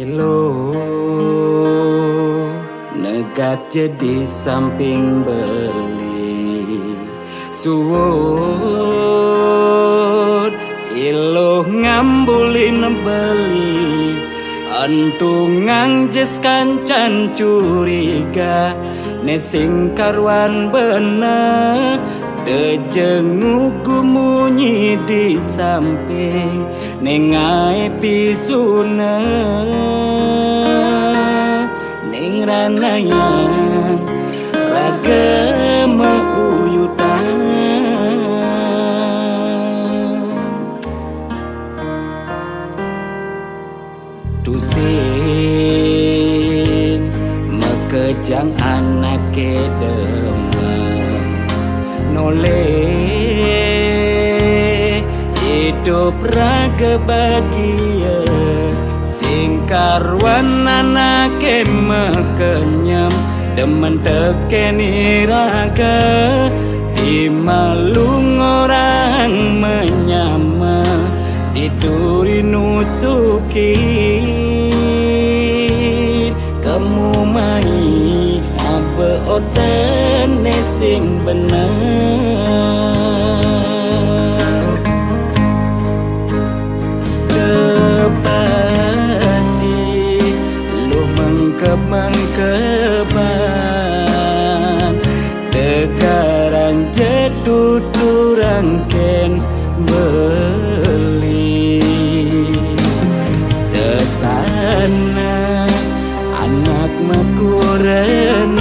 Elo negak jadi samping beli suwut elo ngambulin beli antungang jes kancan curiga nesing karwan bener dejenguku munyi di samping nengai pisuna ning ranayan raga meuyutan tusin mekejang anak kedemang noleh hidup raga bahagia singkarwan anake mekenyam demen tekeni raga di malung orang menyama tiduri nusuki kamu mai abe oten sing bener kepani lu mengkeban tegaran jedut turangken beli sesana anak makurenan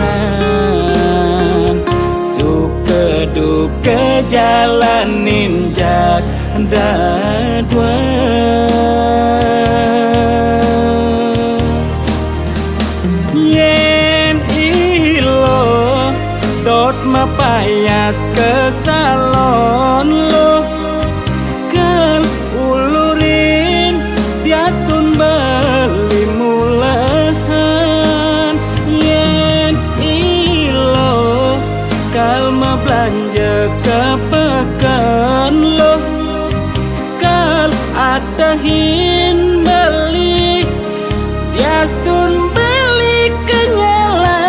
suka duka jalanin jak dadwa yen ilo dot mapayas ke salon lo kan ulurin diastun beli mulahan yen ilo kalma belanja ke pekan lo kal atahin beli diastun beli kenyalan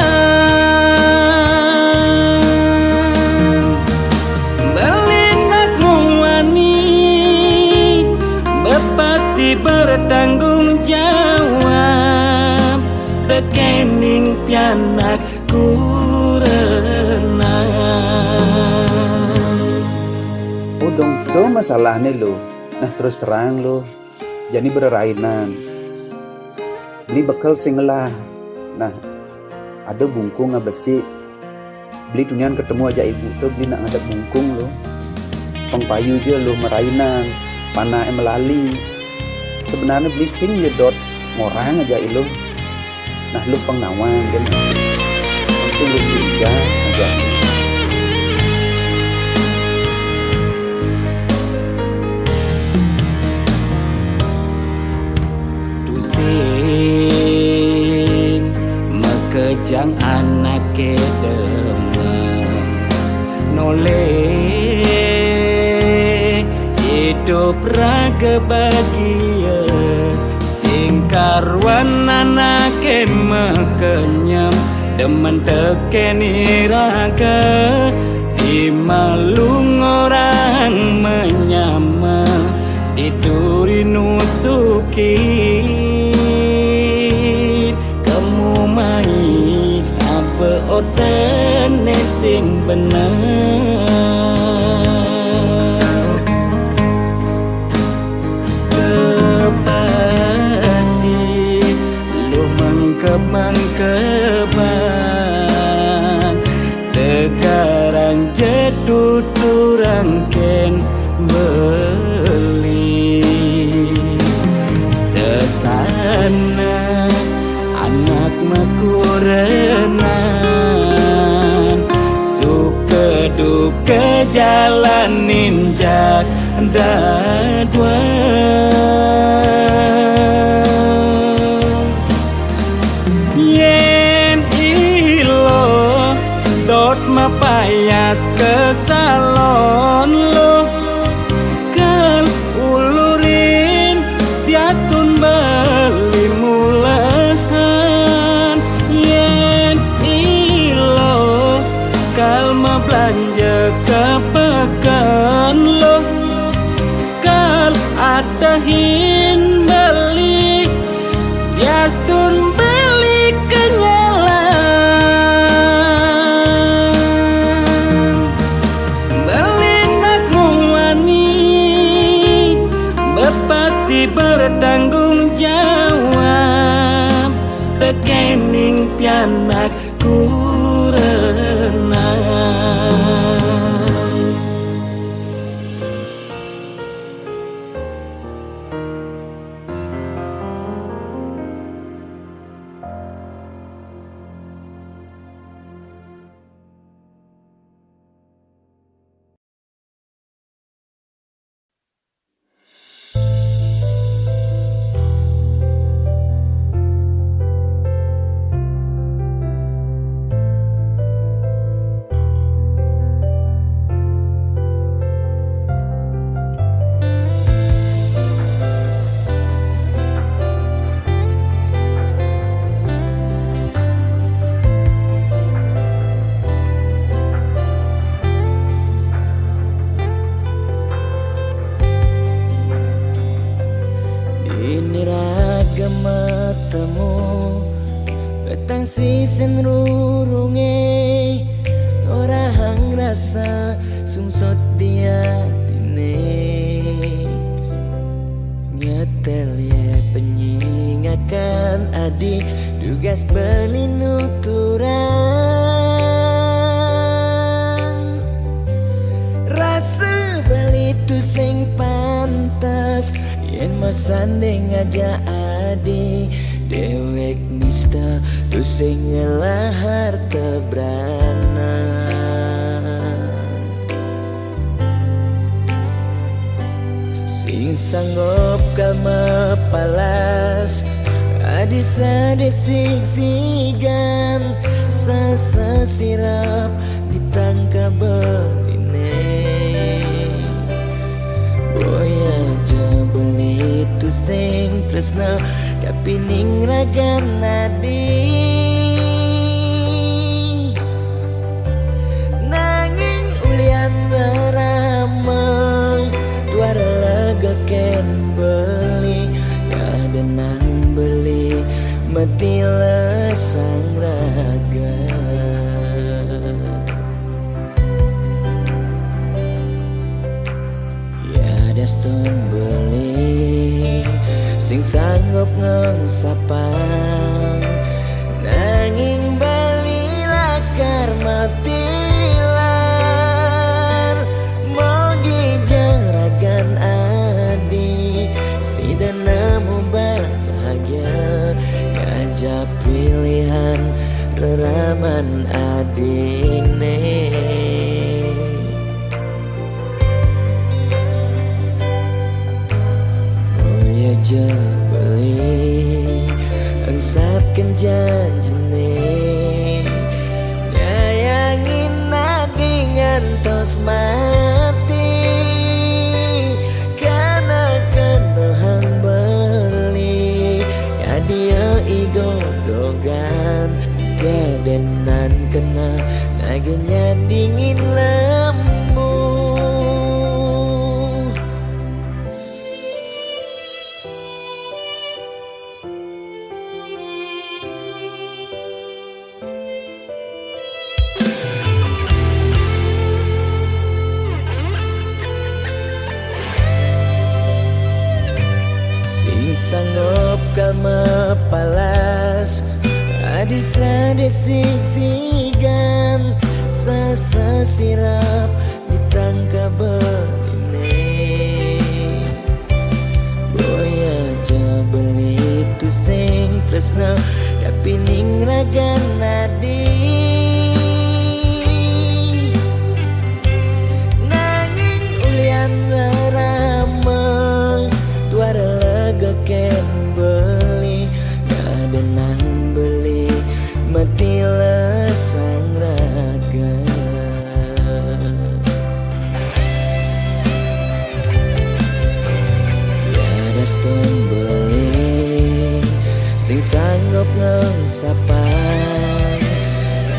beli aku wani pasti bertanggung jawab rekening pianak kurenang udong do masalah nih lo nah terus terang lo jadi bererainan beli bekal singlah nah ada bungkung besi beli dunian ketemu aja ibu tuh beli nak ada bungkung lo pengpayu je lo merainan panah melali sebenarnya beli sing jedot ngorang aja ilo nah lu pengawan kan langsung lu curiga aja tusin mekejang anak kedemang noleh hidup raga bahagia singkarwan anake mekenyam demen tekeni raga di malung orang menyama tiduri nusuki kamu mai apa oten sing bener mengkeban tegaran jedut turangken beli sesat morenan suka duka jalanin jak dadwa yen ilo dot mapayas ke salon lo kal ulurin diastun beli mulahan yen ilo kalma belanja ke pekan lo kal atahin beli diastun beli kenyalan beli nagrumani berpasti bertanggung jawab tekening pianak kurenang. Ini ragam matamu petang sisen rurunge orang rasa sungsot dia tine nyetel ye penyingakan adik dugas belinuturan rasa beli tu sing pantas yen masanding aja adi dewek nista tu sing ngelahar tebrana sing sanggup kalma palas adi sadesik sigan sasa sirap ditangkap beline boya beli tu sing tresna kapining ragan nadi nanging ulian ramang tuara lega ken beli kadenang beli mati sang raga daston beli sing sanggup ngengsapang nanging bali lakar matilan mogi jaragan adi si nemu bahagia ngajak pilihan reraman adine aja beli angsapkan janjine nyayangin nadingan tos mati karena kentuhan beli kadia igodogan kedenan kena nagenya dingin lembu sanggup kalma palas adi sadesik sigan sasa sirap ditangkap beline boya aja beli tu sing tresno kapining ragan nadi nanging ulian rama tuara lega ken beli kadenang beli mati lesang raga sing sanggup ngesapan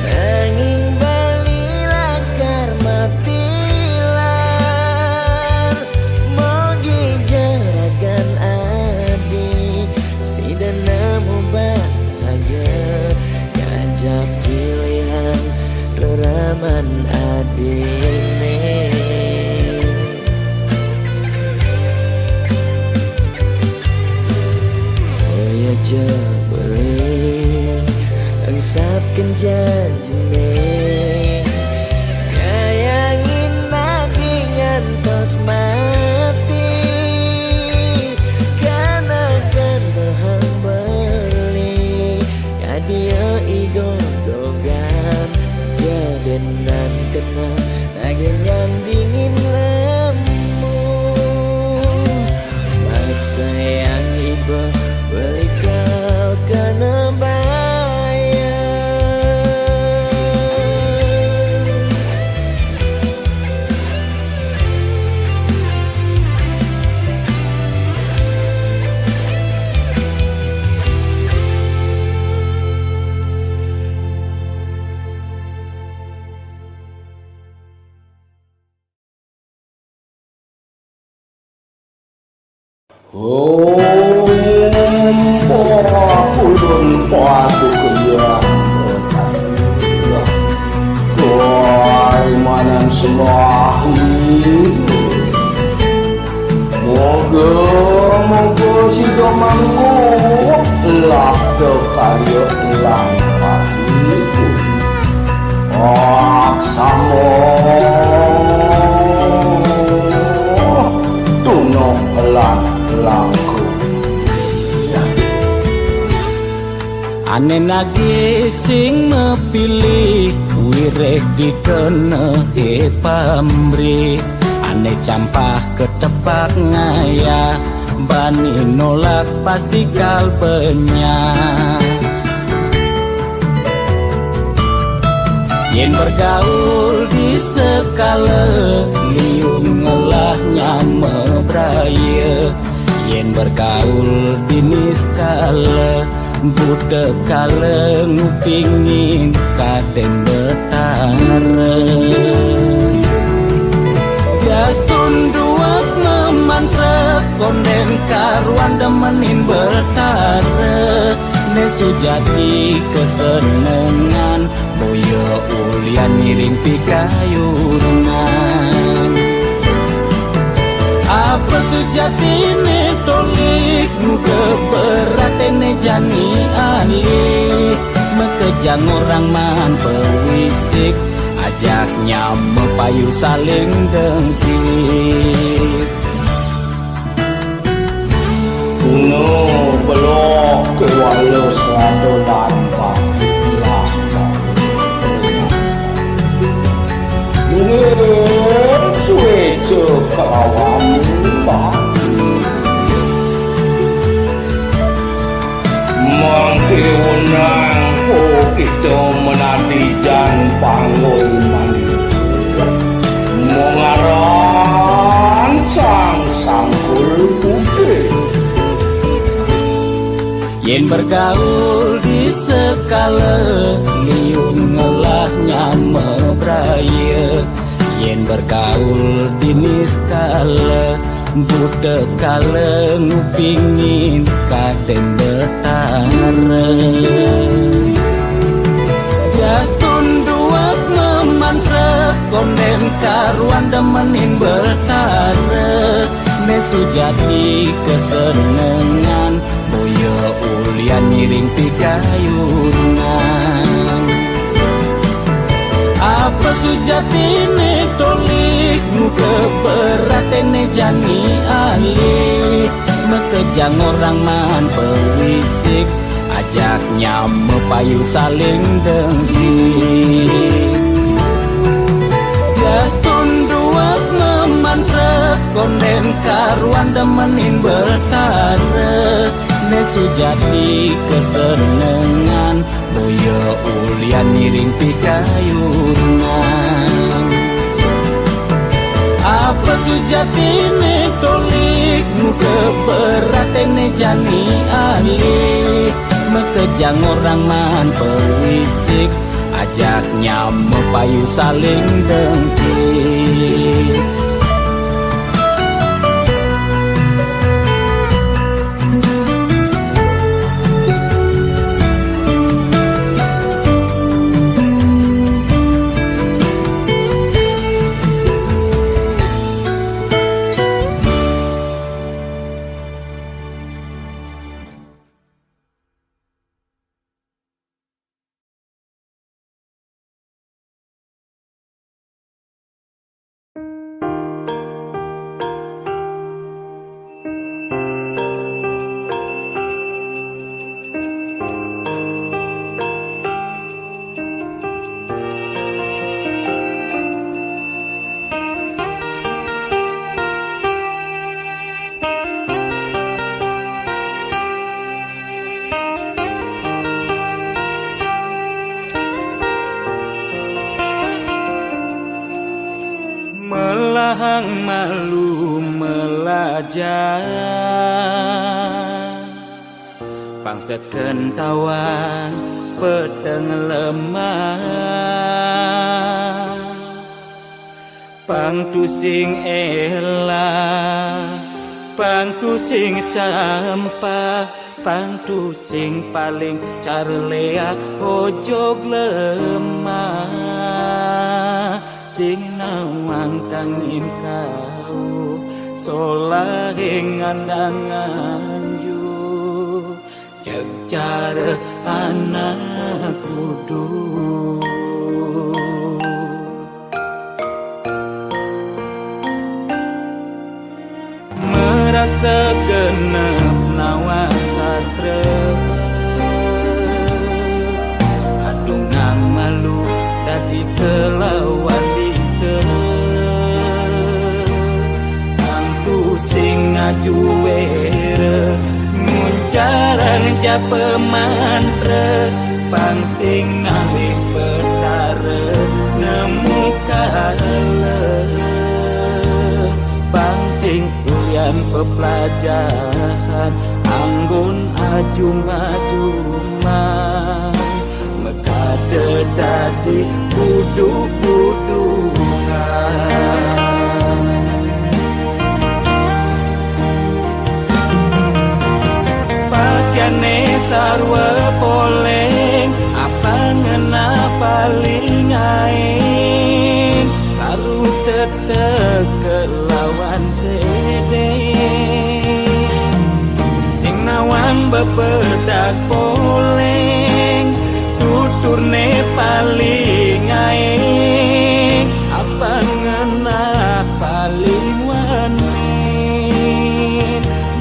nanging bali lakar matilan mogi jaragan adi si nemu bahagia ngajak pilihan reraman adine aja boleh angsapkan janjine ngayangin nadi ngantos mati karena kan dohang beli kadia igodogan jadenan kena naging yang dingin lemu maksa yang iba balik karena bayar Patu keimanan semahi moga si domangku lah kaya lang pahiku aksamo tunok langku ane nagih sing mepilih wireh dikene pamri ane campah ketepak ngaya bani nolak pasti kalpenya yen bergaul di sekala liung ngelahnya mebraya yen bergaul di niskala budak kala ngupingin kadeng betara Gastun duak memantra konden karuan demenin betara ne sujati kesenengan boyo ulian miring pikayunan apa sejati ne tolik muka beratene jani alih mekejang orang man pewisik ajaknya mepayu saling dengkit kuno belok ke walau satu tanpa ini cueco kawan mangkiunang kita menanti jan panggul mandi mengaran sangkul putih yen bergaul di sekala liung ngelahnya mebraya yen bergaul di niskala budak kala ngupingin kadeng betara Gastun duak memantra konden karuan demenin betara ne sujati kesenengan boyo ulian miring pikayunan apa sujati ne tolik muka beratene jani alih mekejang orang man pewisik ajaknya mepayu saling dengki. Gastun duak memantrek konden karuan demenin bertarek. Nesu jadi kesenengan boyo ulian miring pikayunan. Apa sujatine tolik muka beratene jani alih. Mekejang orang man pewisik ajaknya mepayu saling dengki. Melahang malu melajah Pangset kentawan pedeng lemah Pang tusing elah Pang tusing campah Pang tusing paling carleak ojog lemah Sing nawang kangin kau solahing andangan yu cek cara anak budu merasa genep nawang sastra adungang malu dadi kelawan sing ngajuere muncarang japa mantra pang sing ngalih petare nemu kale pang sing uyan pepelajaran anggun ajum-ajuman mekade dadi buduk-budungan Pakaiane sarwa poleng apa ngena paling aing saru tetek kelawan sedeng sing nawang bepedak poleng tuturne paling aing apa ngena paling wanin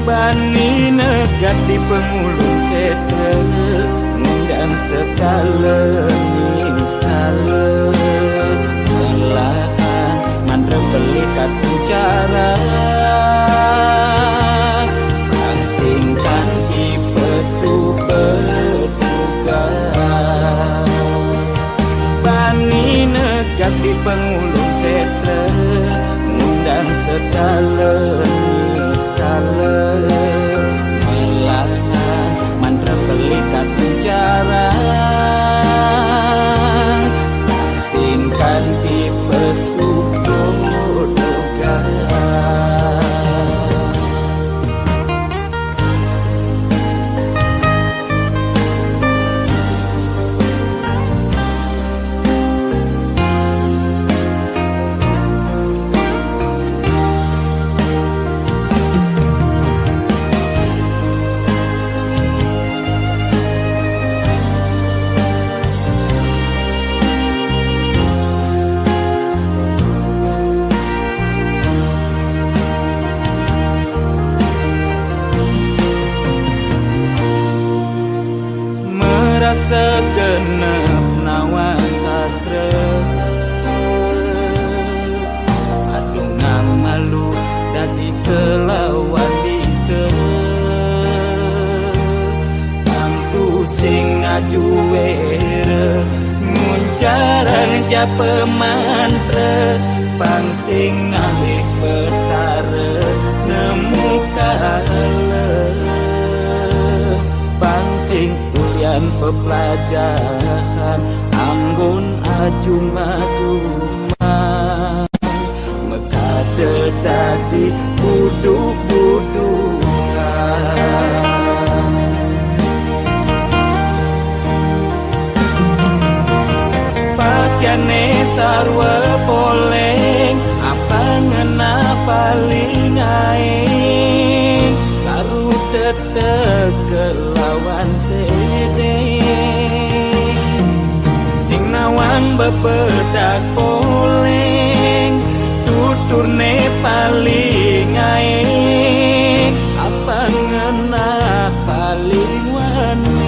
bani negat di pengulung setre ngundang sekala ning skala melahan mandra pelikat bicara langsingkan di pesu berduga bani negat di pengulung setre ngundang sekala ning skala mantra pelikat bicara singkan tipe suku duga ngaju were nguncarang japa mantra pangsing ngalih betara nemu kala pangsing ulian pepelajaran anggun ajung-ajungan mekade dadi buduk-budukan pakaiane sarwa poleng apa ngena paling aing saru tetek kelawan sede sing nawang bebedak poleng tuturne paling aing apa ngena paling wani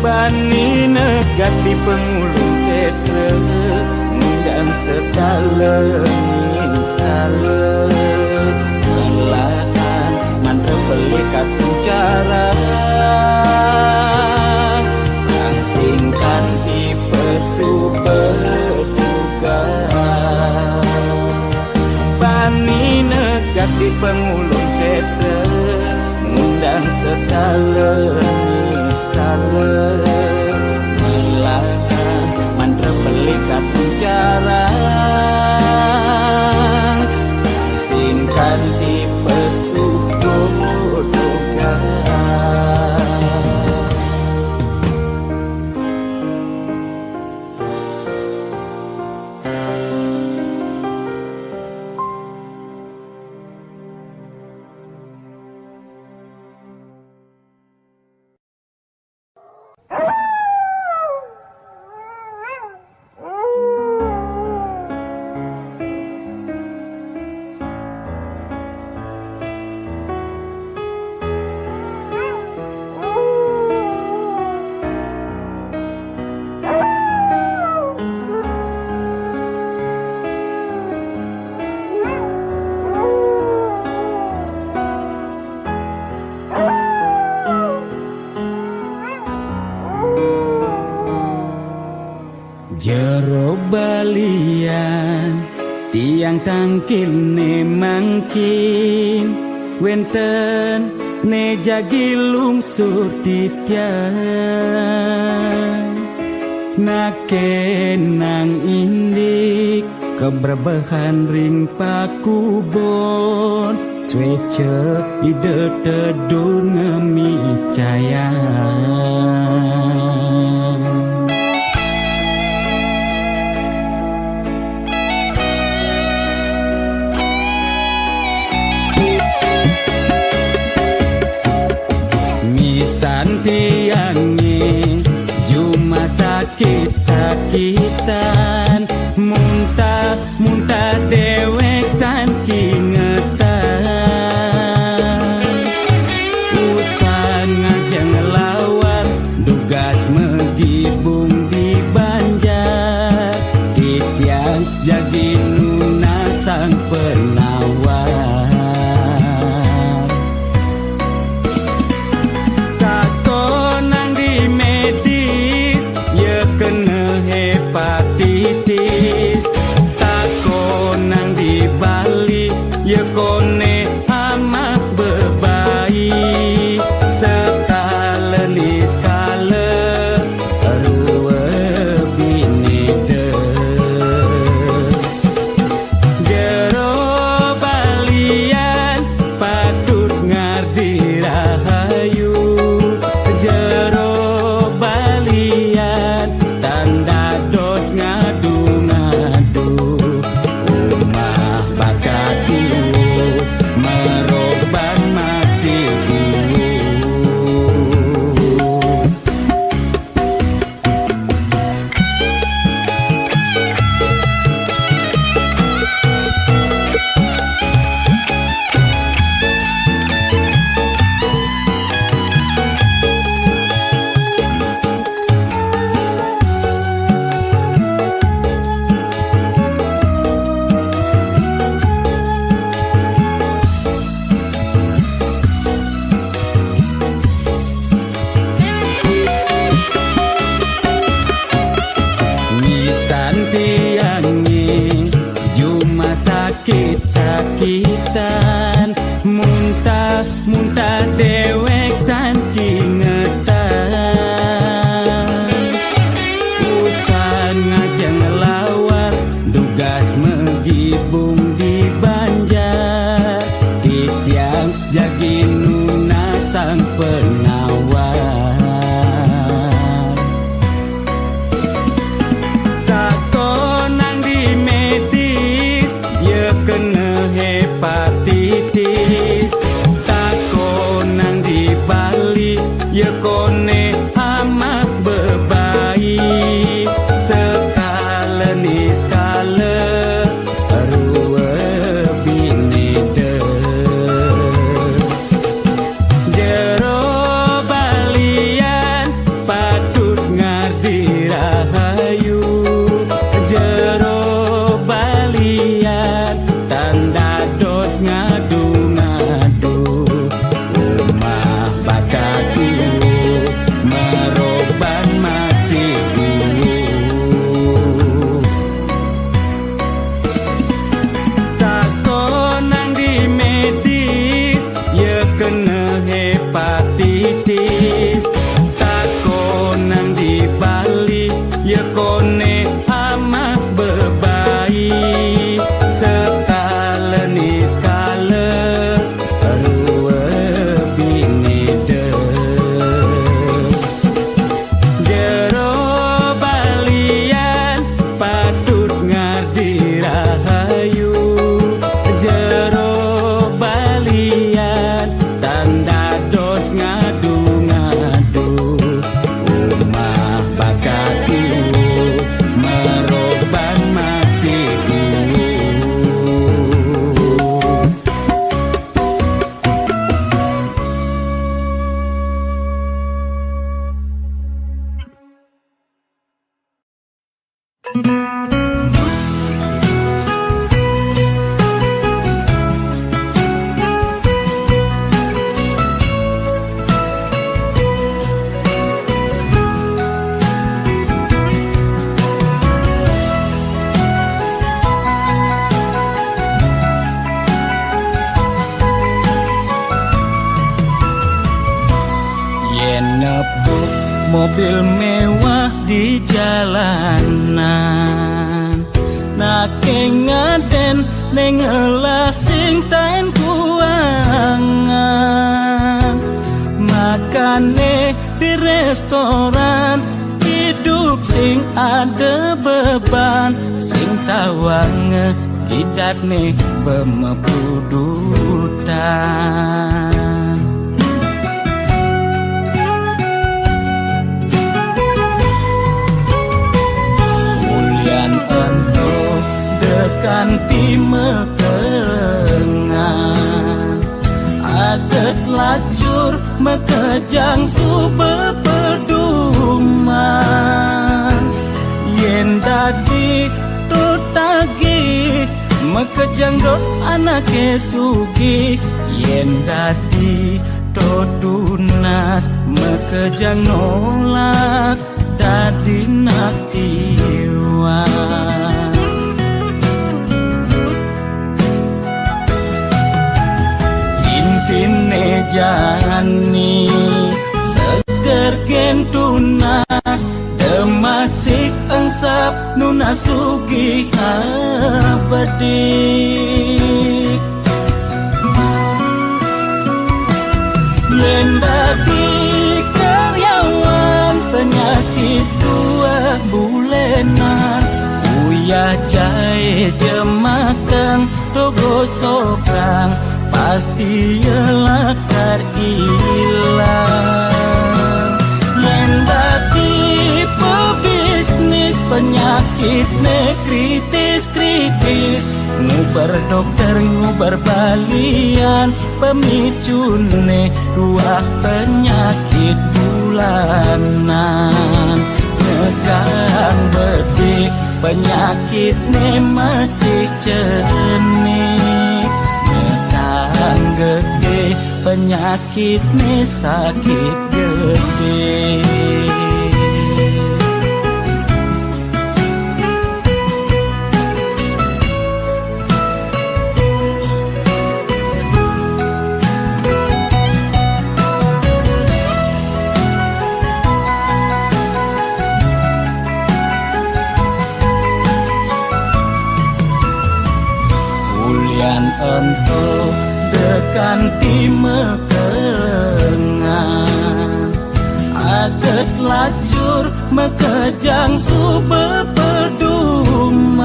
bani negat di pengulung setre ngundang setalengin skala melaan mantra pelikat cara langsingkan tipe superduga bani negat di pengulung setre ngundang setalengin skala melaan mantra pelikat cara langsingkan tipe superduga jero balian tiang tangkil ne mangkin wenten ne jagi lungsur titian naken nang indik keberbahan ring pakubon swece ide tedur ngemi cayan tiangi cuma sakit-sakitan muntah dewek tan kingetan usah ngajeng lawan duga sang penawar. Tak konang di medis, ya kena hepatitis. Tak konang di Bali, ya kone amat bebaik. Sekala ni skala rua bineda. Jero balian patut ngadi rahayu. Jero balian tanda dos ngadu-ngadu. Rumah bakatu meroban masih tak konang di medis, ya kena hepatitis. Tak konang di Bali, ya kone amat bebaik. Sekala ni skala rua bineda. Jero balian patut ngadi rahayu. Jero balian tanda dos ngadu-ngadu. Rumah bakatu meroban masih yen nepuk mobil mewah di jalanan. Nake ngaden nengelasing tain kuangan. Makane di restoran hidup sing ada beban. Sing tawang gidat nih bemepudutan. Mulian ento dekan timekengan. Aget lacur mekejang sube peduman. Yen dadi tutagi mekejang dot anake sugih. Yen dadi todunas mekejang nolak dadi nak tiwas. Intine jani seger gen tunas. Demasik engsap nuna sugih abedik. Yen dadi karyawan penyakit dua bulenan. Uyah jahe jemakang togo sokang pasti yelakar ilang. Yen dadi pebisnis penyakit ne kritis-kritis. Ngubar dokter ngubar balian pemicune dua penyakit bulanan. Nekang bedik penyakit ne masih cenik. Nekang gede penyakit ne sakit gede. Ento dekan timekengan. lacur mekejang sube peduman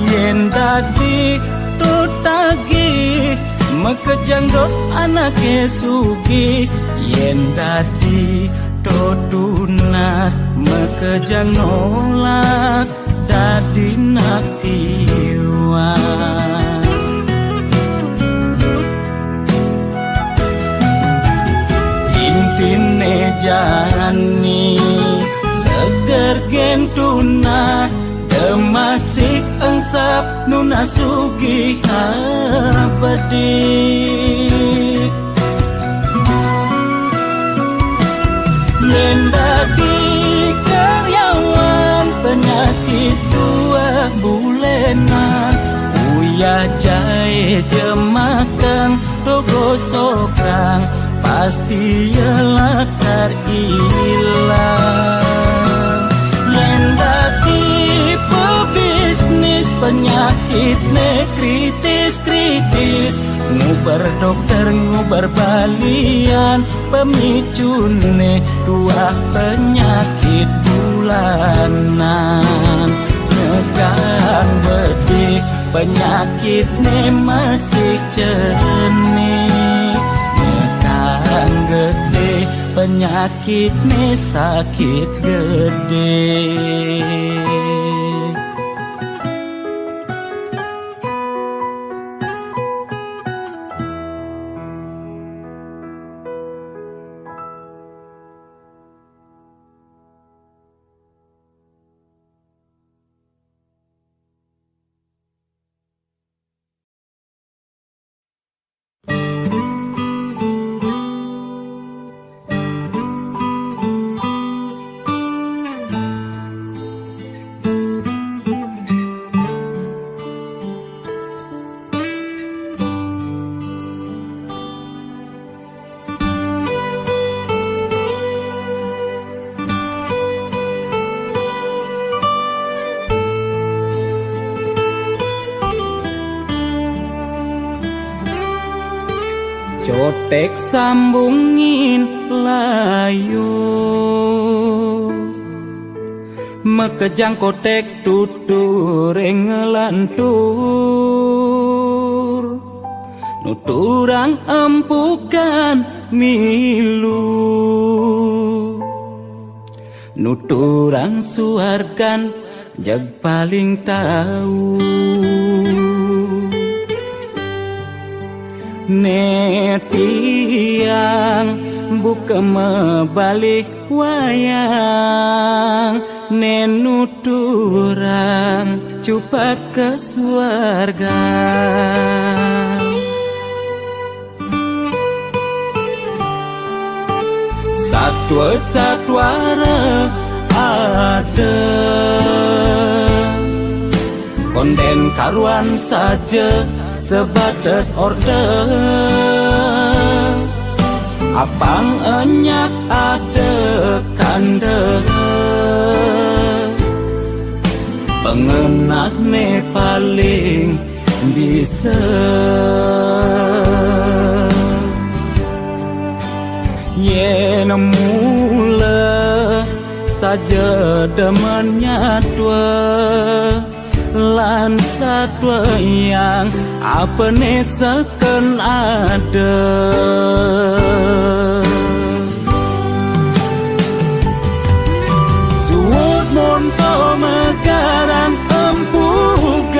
yen dadi tutagi mekejang dot anake sugi yen dadi tunas mekejang nolak dadi nak tiwas intine jani seger gen tunas demasik engsap nuna sugi hapedik yen dadi karyawan penyakit 2 bulenan uyah jahe jemakang rogo sokang pasti yelakar ilang yen dadi pebisnis penyakit ne kritis ngubar dokter ngubar balian pemicune 2 penyakit bulanan negang bedik penyakit ne masih jernih negang gede penyakit ne sakit gede cotek sambungin layu mekejang kotek tutur ngelantur nuturang empukan milu nuturang suargan jag paling tahu netiang buka mebalik wayang nenuturang cupa ke suarga satwa-satwara ada konten karuan saja sebatas order apang enyak ada kande pengenak ne paling bisa yen mula saja demennya tua lan satwa yang apa ne seken ada suut monto megarang empugan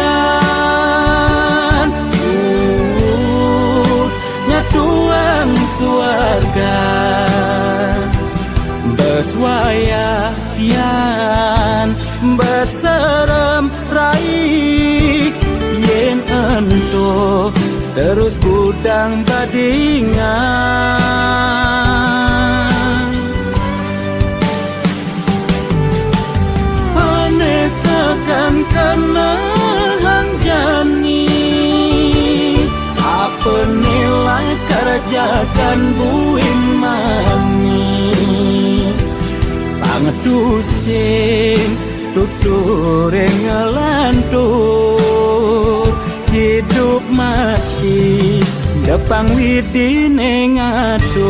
suut nyatuang suarga beswayayan beserem raik yen ento terus gudang badingan panesakan kena hang jani apa nilai kerjakan buin mani pangedusin tutur ngelantur hidup mati depang widine ngatur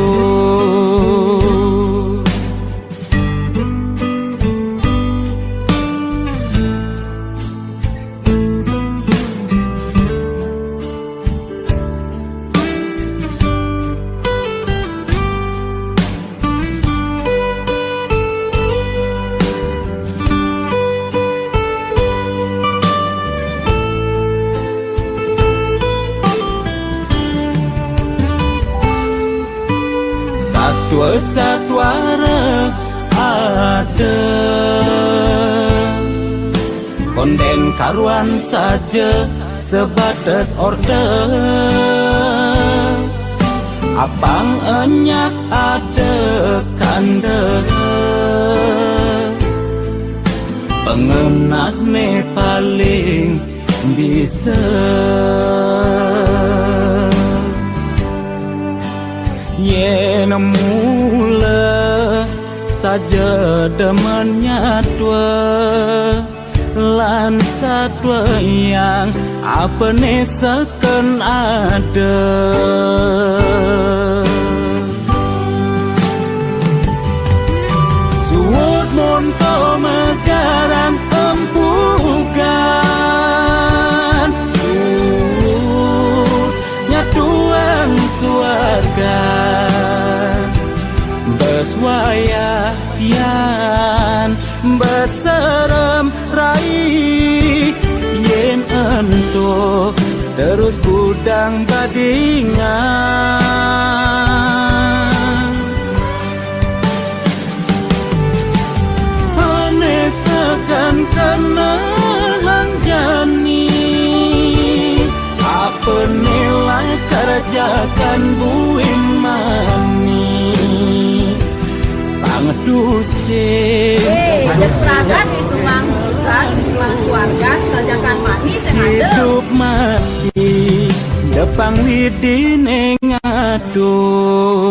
tua satwara ada konden karuan saja sebatas order apang enyak ada kanda pengenak ne paling bisa yen mula saja demennya tua lan satwa yang apa ne seken ada suut monto megarang empukan suutnya tuang suarga beswayayan beserem rai yen ento terus budang badingan anesakan kena hang jani apa nilai kerjakan buin mani pangedusin Jaturagan itu mang keluarga kerjakan manis yang ada hidup mati depang widine ngatur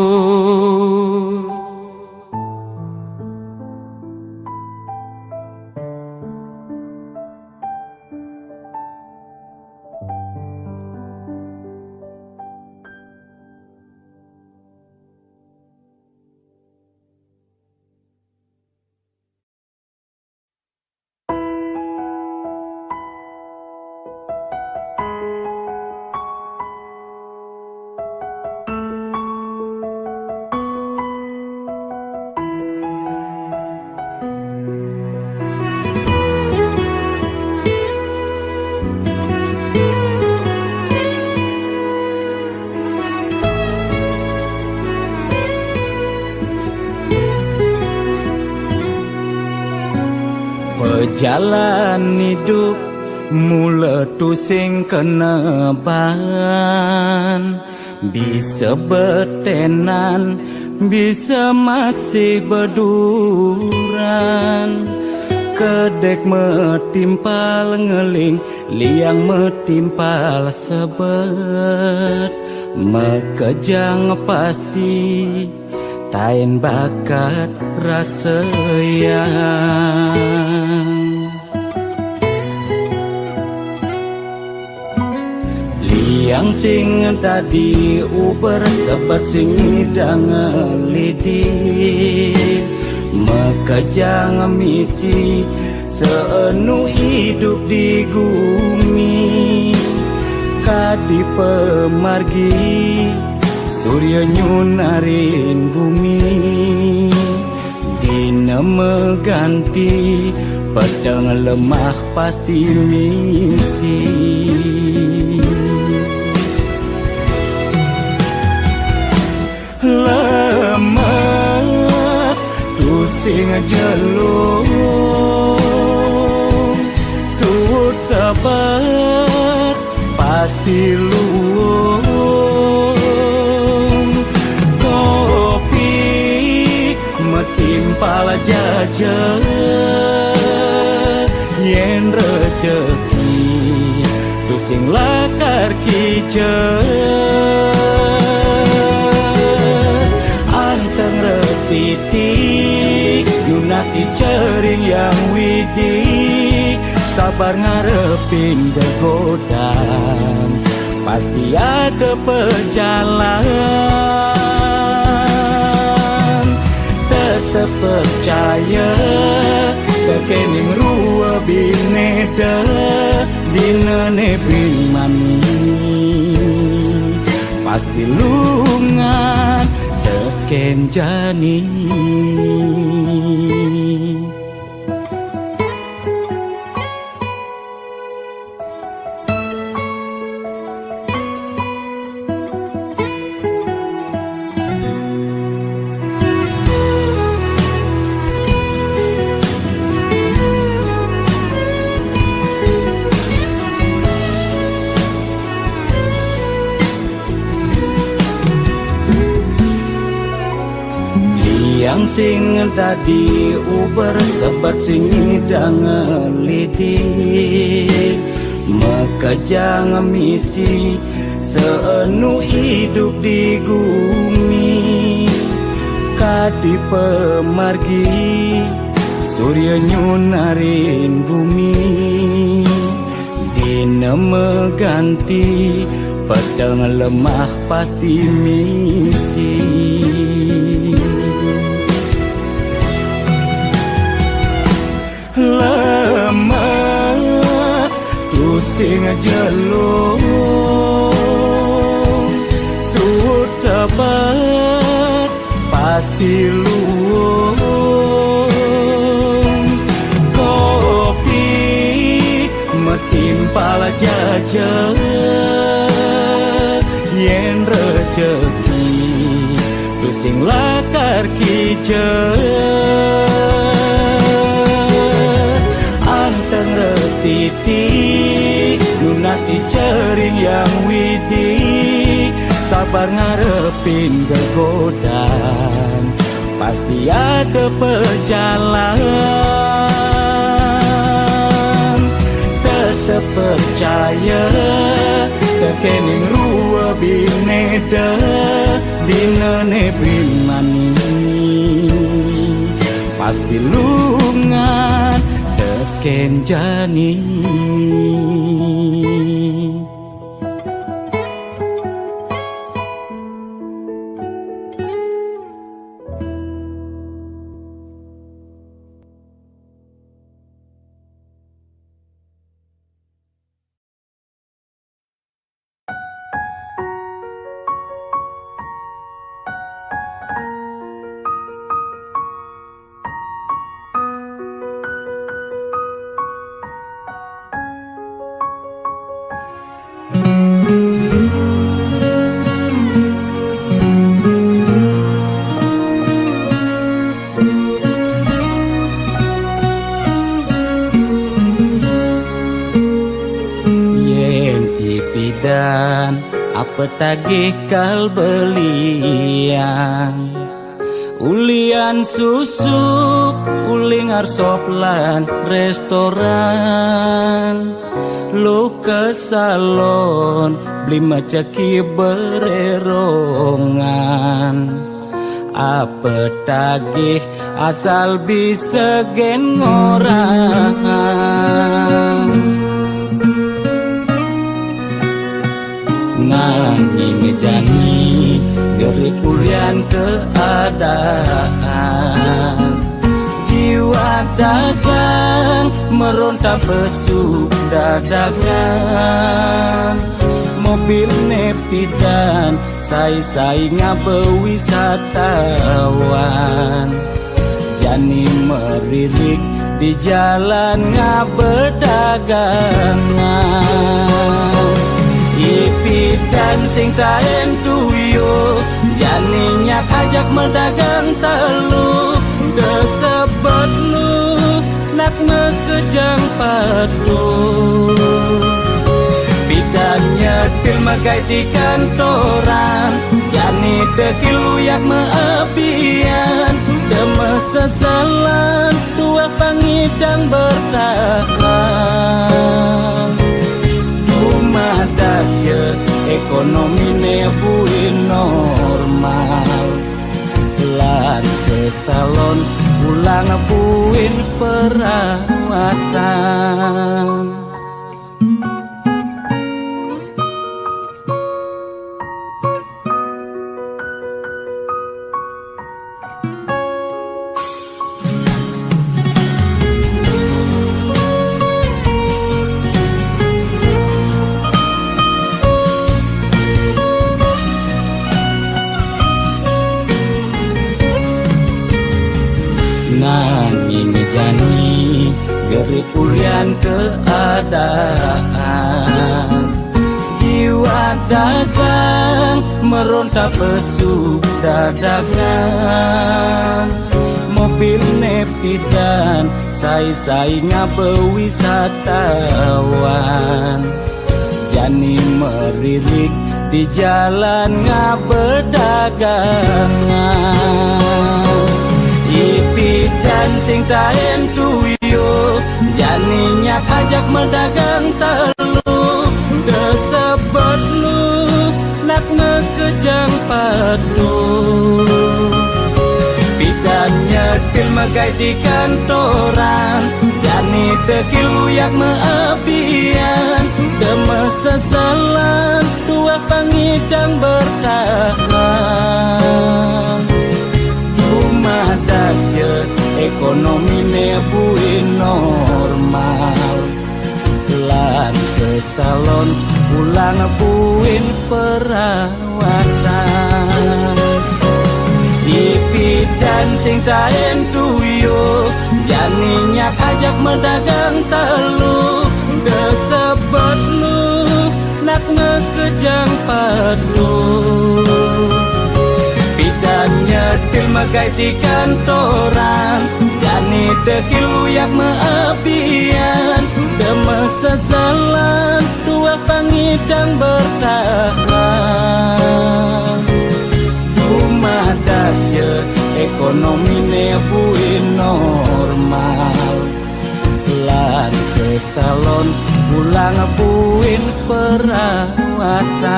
Jalan hidup mula tusing kena ban bisa betenan bisa masih berduran kedek metimpal ngeling liang metimpal sebet mekejang pasti tain bakat rasa yang liang sing tadi uber sebat sing dangan lidik mekejang misi seenu hidup di bumi kadi pemargi surya nyunarin bumi dina meganti pedang lemah pasti misi lemah tusing jelung suut sabar pasti luung kopi metimpal jajan yen rezeki tusing lakar kicer anteng restitik Yunas dicering yang widi sabar ngarepin bergodam pasti ada pejalan tetap percaya kekening rua bineda dina nebing mami pasti lungan teken jani yang sing tadi uber sebat sing idang lidik mekajang misi seenu hidup di bumi kadi pemargi surya nyunarin bumi dina meganti pedang lemah pasti misi lemah tusing jelung suut sabar pasti luung kopi metimpal jajah yen rezeki tusing lakar kijah anteng restiti lunas icering yang widi sabar ngarepin kegodan pasti ada perjalanan tetap percaya tekening rua bineda dina nebrin mani pasti lungan teken jani dan apa tagih kal belian ulian susuk uling arsop lan restoran lu ke salon beli macaki bererongan apa tagih asal bisa gen ngorang nanging jani geri kulian keadaan jiwa dagang meronta besuk dadakan mobil nepidan sai-sai ngabe wisatawan jani meririk di jalan ngabe dagangan ipidan sing taen tuyo jani nyak ajak mendagang telu desebet lu nak mekejang padu bidan nyetil magai di kantoran jani dekil uyak meabian deme sesalan dua pangidang bertahan madake ekonomi ne buin normal lan ke salon pulang buin perawatan nanging jani geri kulian keadaan jiwa dagang meronta pesuk dadakan mobil nepidan sai-sai ngabe wisatawan jani meririk di jalan ngabe dagangan sing taen tuyo janinya ajak medagang telu desebet lu nak ngekejang padu bidannya til magai di kantoran jani dekil uyak meabian demesesalan dua pangidang bertahan rumah daje ekonomi nebuin normal lan ke salon pulang buin perawatan di bidan sing taen tuyo janinya ajak medagang telu desebet lu nak ngekejang padu bidannya til magai di kantoran jani dekil uyak meabian demesesalan dua pangidang bertahan rumah daje ekonomi nebuin normal lan ke salon pulang buin perawatan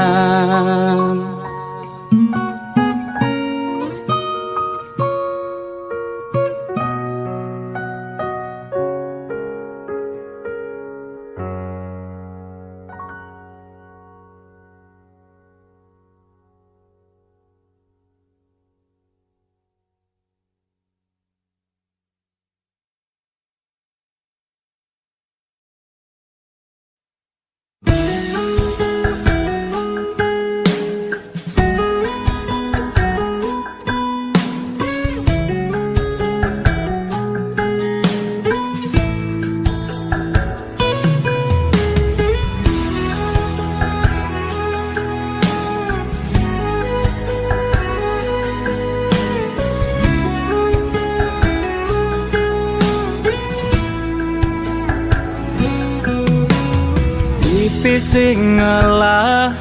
sing ngelah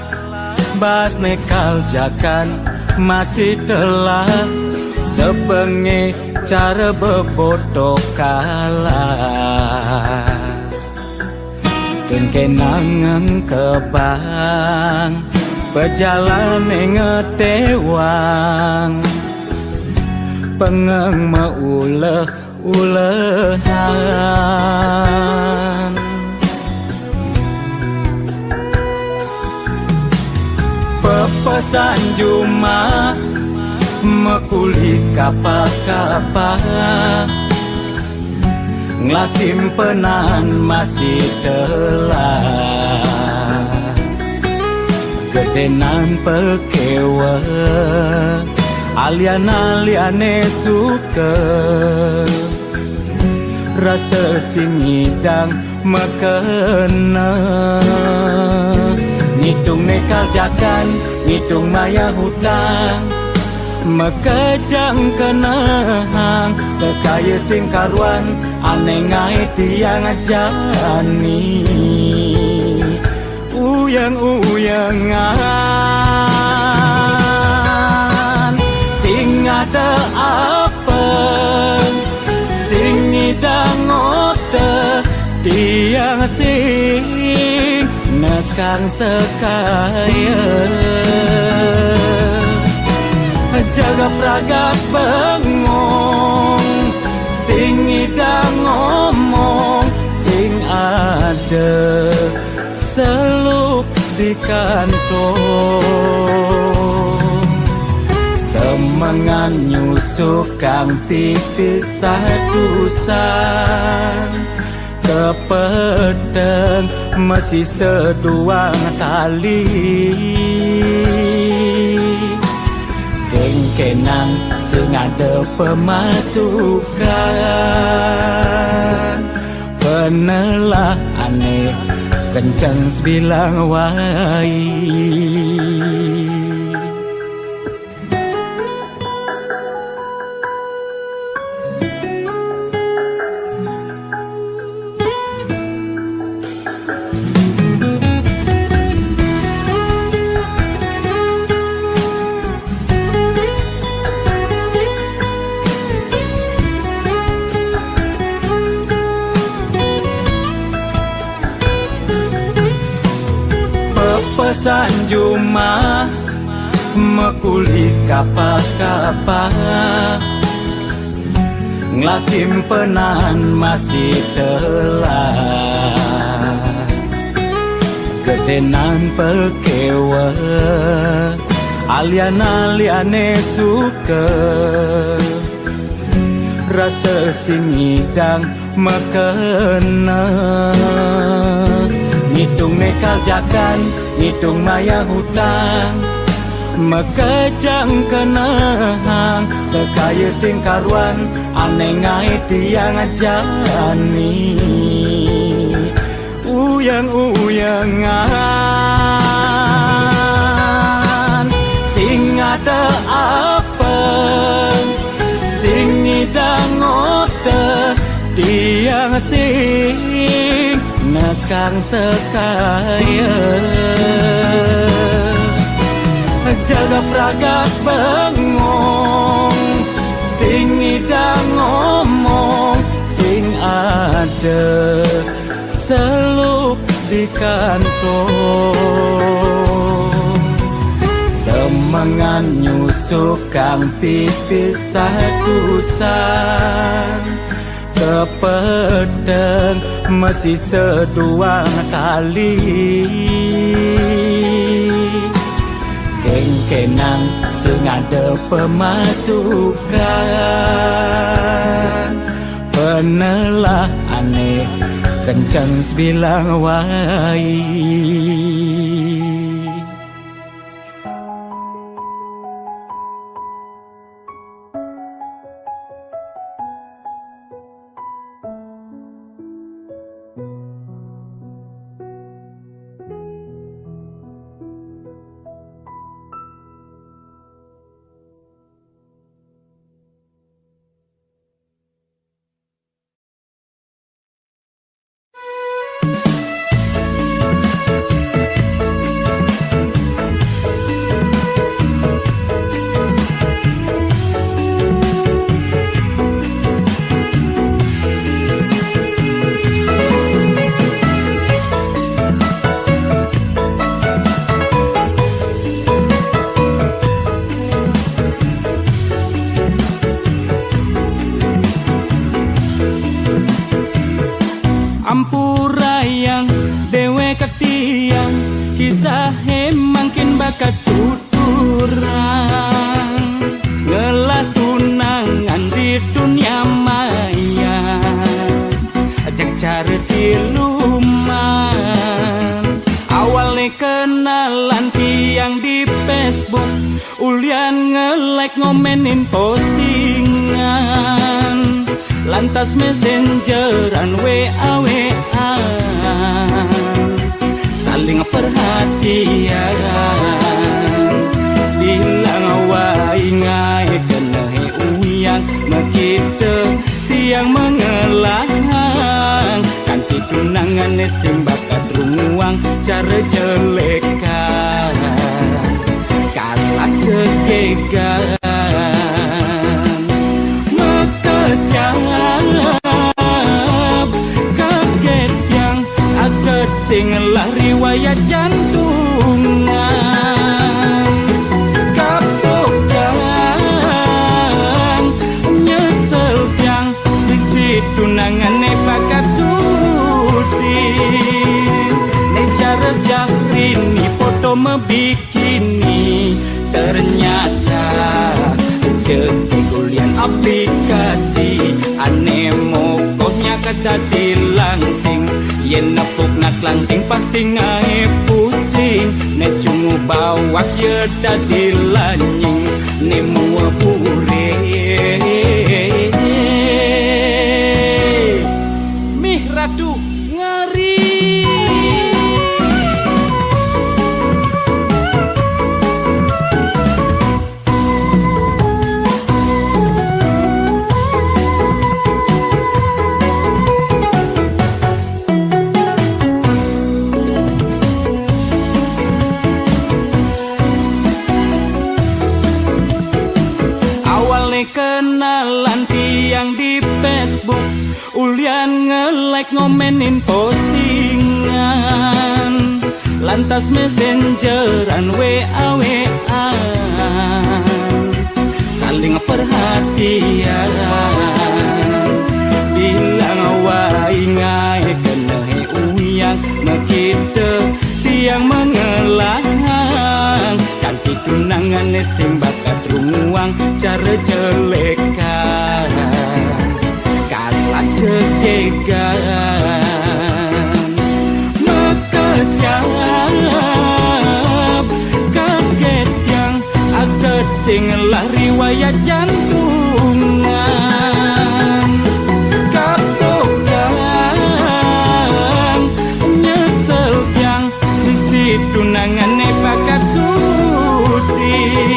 bas nekal jakan masih telah sebengi cara bebodoh kalah kenkenang kebang pejalan ngetewang pengeng meuleh-ulehan pepesan Juma mekuli kapa-kapa nglasimpenan masih telah gedenan pekewe alian-aliane suka rasa singidang mekena ngitung nekal jakan, ngitung maya hutang mekejang kenang sekaya sing karuan aneh ngai tiang jani uyang-uyangan sing ada apa sing ngidang ote tiang sing nekang sekaya jaga praga bengong sing ngidang ngomong sing ada seluk di kantong semangan nyusuk kang pipis satusan kepedeng masih seduang tali kengkenang sing ada pemasukan penelah aneh kencang sebilang wai sanjuma mekuli kapa-kapa nglasimpenan masih telah gedenan pekewa alian-aliane suka rasa singidang mekena ngitung nekal jakan ngitung maya hutang mekejang kenang sekaya sing karuan aneh ngai tiang jani uyang-uyangan sing ada apa sing ngidang ote tiang sing nekang sekaya jaga pragat bengong sing ngidang ngomong sing ada seluk di kantong semangan nyusuk kang pipis satusan kepedeng masih sedua kali keng-kenang sengada pemasukan penelah aneh kencang sebilang wai ampurayang dewe ketiang kisah makin bakat tuturang ngelah tunangan di dunia maya ajak cara siluman awalnya kenalan tiang di Facebook ulian nge-like ngomenin postingan lantas messengeran WA saling perhatian bilang awai ngai kena uyang makita tiang mengelahang kan tunangan sing bakat ruang cara jelekan kalah cegegan kaget yang agak sing lah riwayat jantungan kapok yang nyesel yang isi tunangan bakat sudi cara Syahrini foto membikini ternyata kulian aplikasi aneh mokohnya kata dilangsing yen nepuk nak langsing pasti ngai pusing ne cungu bawak ye dadi lanying ne mua pure mih ratu ngeri kenalan tiang di Facebook ulian nge-like ngomenin postingan lantas messengeran WA saling perhatian bilang wai ngai kena he uyang makita tiang mengelang kanti tunangan sing bakat ruang cara jelekan kalah cegegan mekesiap kaget yang adat sing lah riwayat jantungan kapokang nyesel yang isi tunangan bakat sutin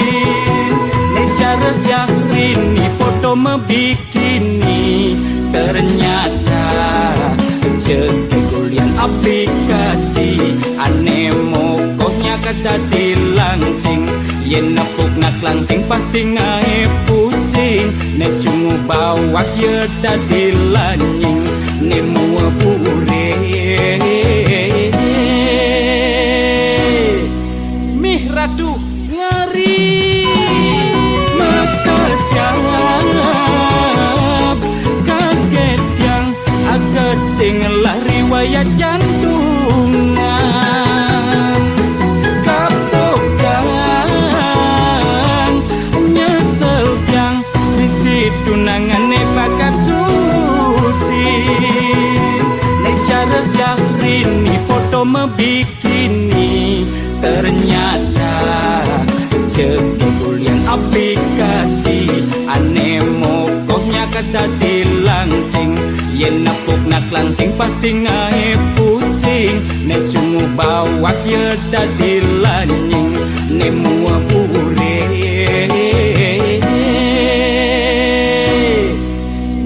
cara syahrini foto membikini ternyata cekulian aplikasi anemo koknya kata dilangsing yen nepuk nak langsing pasti ngae pusing ne cungu bawak ye dadi lanying ne mua bure mih radu ngeri mekesiap kaget yang agat sing lah riwayat jantungan kapokang nyesel yang bisi tunangan bakat sutin nek cara syahrini foto membikini ternyata cekulian aplikasi anemo koknya kata dilangsing yen nepuk nak langsing pasti ngae pusing ne cungu bawak ye dadi lanying ne mua bure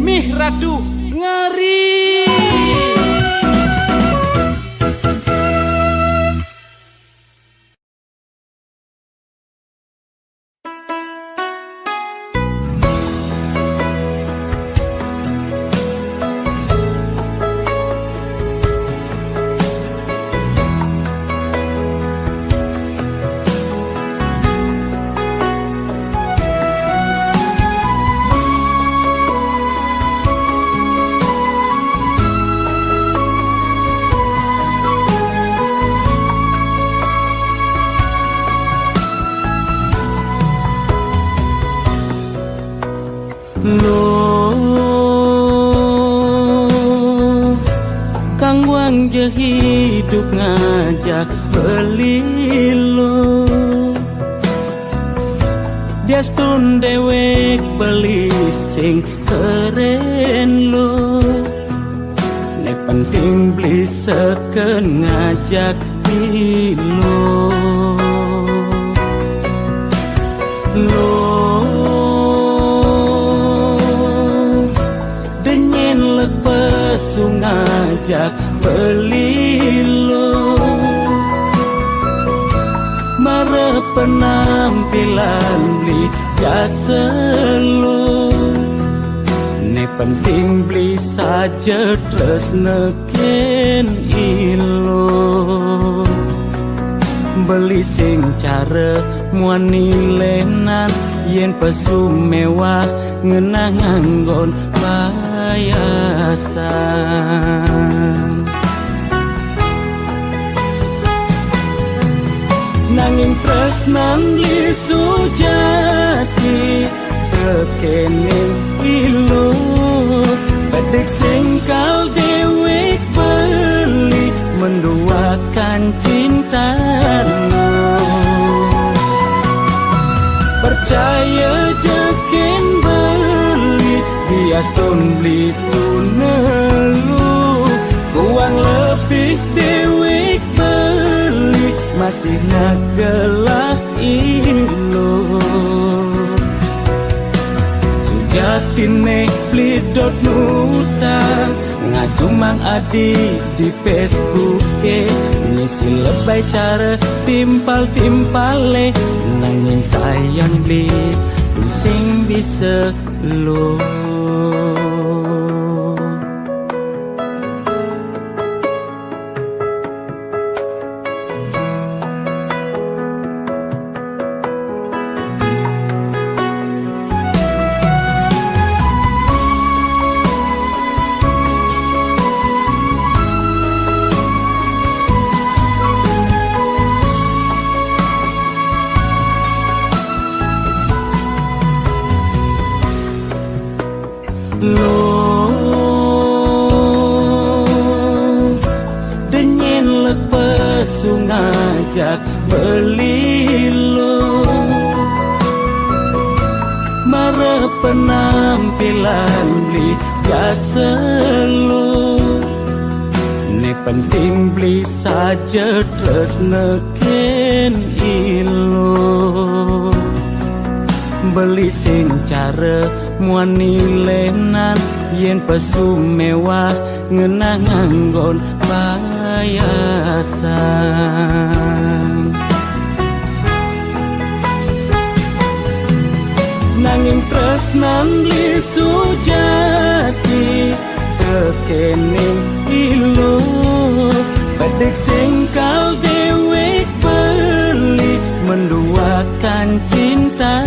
mih radu ngeri lo kang wang je hidup ngajak beli lo dia stun dewek beli sing keren lo nek penting beli seken ngajak lo ngajak beli lo mara penampilan beli jasa lo ne penting beli saja terus neken ilo beli sing cara muani lenan yen pesu mewah ngenang nganggon yayasan nanging tresnan li sujati tekening ilo bedek singkal dewek beli menduakan cinta percaya jeken beli bias ton beli tunelu uang lebih dewek beli masih nagelah ilo sujatine beli dot nutang ngaju mang adi di Facebook ngisi lebay cara timpal-timpale nanging sayang beli pusing bisa lo lo denyin lepas ngajak beli lo mara penampilan beli biasa lo ne penting beli saja terus neken ilo beli sing cara muani lenan yen pesu mewah ngenang nganggon bayasan nanging tresnan li sujati tekening ilo bedek singkal dewek beli menduakan cinta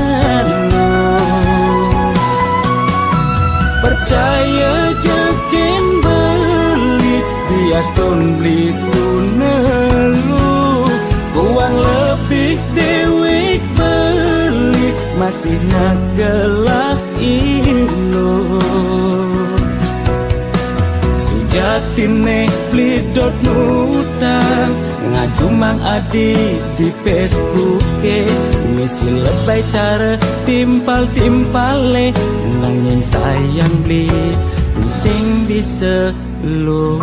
percaya jekin beli bias ton beli kunelu uang lebih dewek beli masih nagelak ilo sujatine beli dot nutang ngaju mang adi di Facebook ngisi lebay cara timpal-timpale nanging sayang beli pusing bisa lo